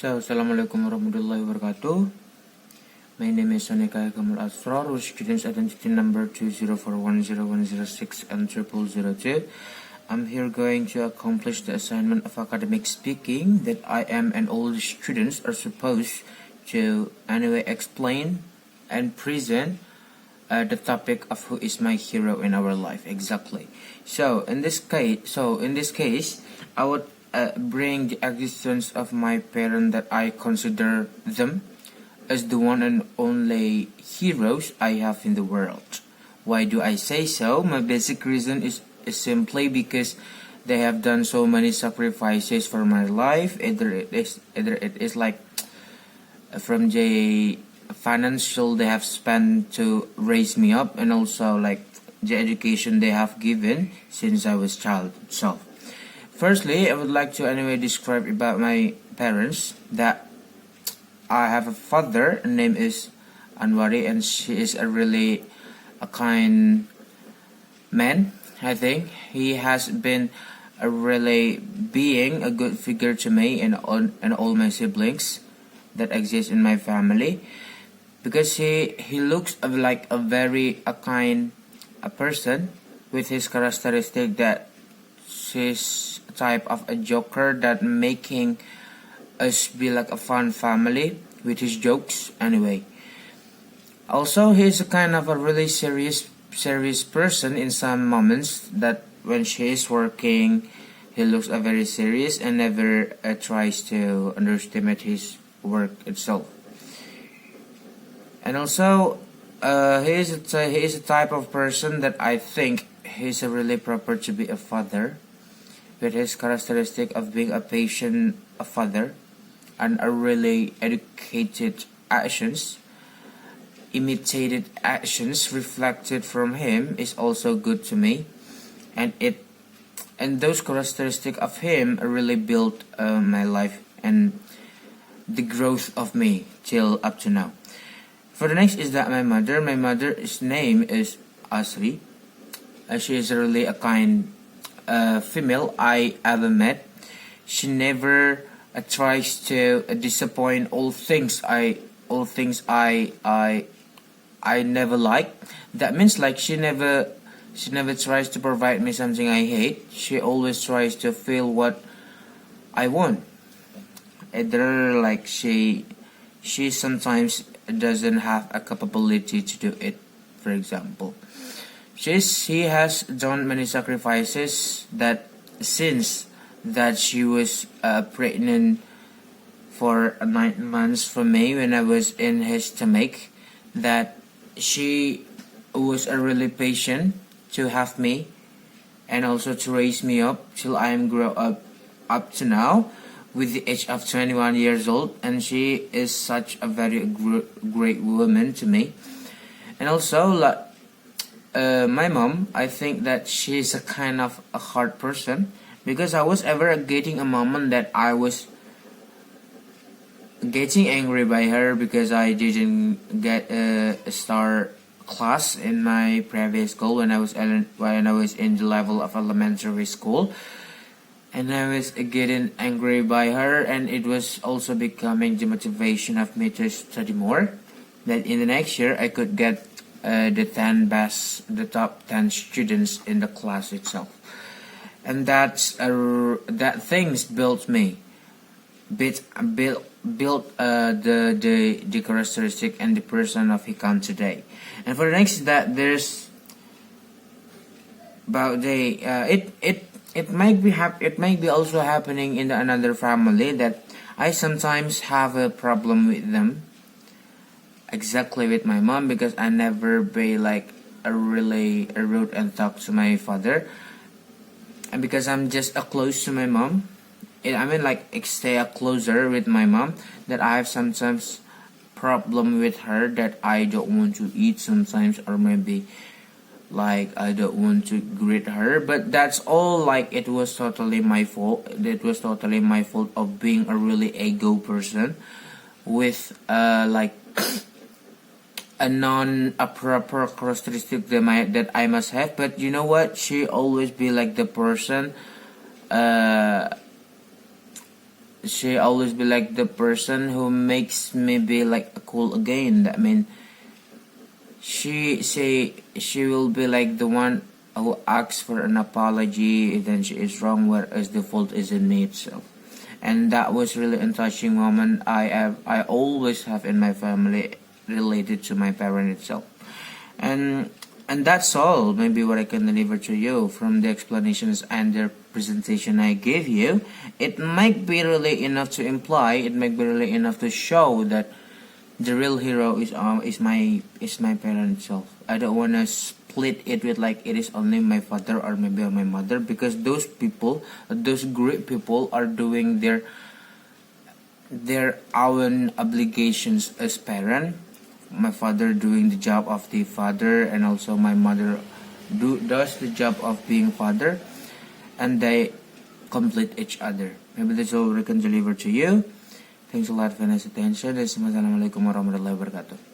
Assalamualaikum warahmatullahi wabarakatuh. My name is Anika Hikamul Asror, with student's identity number 204101006 and 0002. I'm here going to accomplish the assignment of academic speaking that I am and all the students are supposed to anyway explain and present the topic of who is my hero in our life exactly. So in this case, I would bring the existence of my parent that I consider them as the one and only heroes I have in the world. Why do I say so? My basic reason is simply because they have done so many sacrifices for my life. Either it is like from the financial they have spent to raise me up, and also like the education they have given since I was child. So firstly, I would like to anyway describe about my parents that I have a father, name is Anwari, and she is a really a kind man. I think he has been a really being a good figure to me and all my siblings that exist in my family, because he looks like a very kind a person with his characteristic that she's a type of a joker that making us be like a fun family with his jokes anyway. Also, he's a kind of a really serious person in some moments, that when she is working he looks very serious and never tries to underestimate his work itself. And also he is a type of person that I think he's a really proper to be a father, with his characteristic of being a patient a father and a really educated actions. Imitated actions reflected from him is also good to me, and those characteristics of him really built my life and the growth of me till up to now. For the next is that my mother's name is Asri. She is really a kind female I ever met. She never tries to disappoint all things I never like. That means like she never tries to provide me something I hate. She always tries to feel what I want. Either like she sometimes doesn't have a capability to do it. For example, she has done many sacrifices that since that she was pregnant for 9 months for me when I was in his stomach, that she was really patient to have me and also to raise me up till I am grow up to now with the age of 21 years old, and she is such a very great woman to me. And also my mom, I think that she's a kind of a hard person, because I was ever getting a moment that I was getting angry by her because I didn't get a star class in my previous school when I was in the level of elementary school, and I was getting angry by her, and it was also becoming the motivation of me to study more, that in the next year I could get the top 10 students in the class itself. And that things built me, built the characteristic and the person of Hikam today. And for the next, that there's about the it might be also happening in another family, that I sometimes have a problem with them, exactly with my mom, because I never be like a really rude and talk to my father, and because I'm just close to my mom, I mean like stay closer with my mom, that I have sometimes problem with her that I don't want to eat sometimes, or maybe like I don't want to greet her. But that's all like it was totally my fault. It was totally my fault of being a really ego person with like a proper characteristic that I must have. But you know what? She always be like the person she always be like the person who makes me be like cool again. That mean she will be like the one who asks for an apology if then she is wrong, whereas the fault is in me itself. And that was really a touching moment I always have in my family related to my parent itself. And that's all maybe what I can deliver to you from the explanations and the presentation I gave you. It might be really enough to imply, it might be really enough to show that the real hero is my parent itself. I don't want to split it with like it is only my father or maybe my mother, because those people, those great people are doing their own obligations as parent. My father doing the job of the father, and also my mother does the job of being father, and they complete each other. Maybe that's all we can deliver to you. Thanks a lot for your nice attention. Assalamualaikum warahmatullahi wabarakatuh.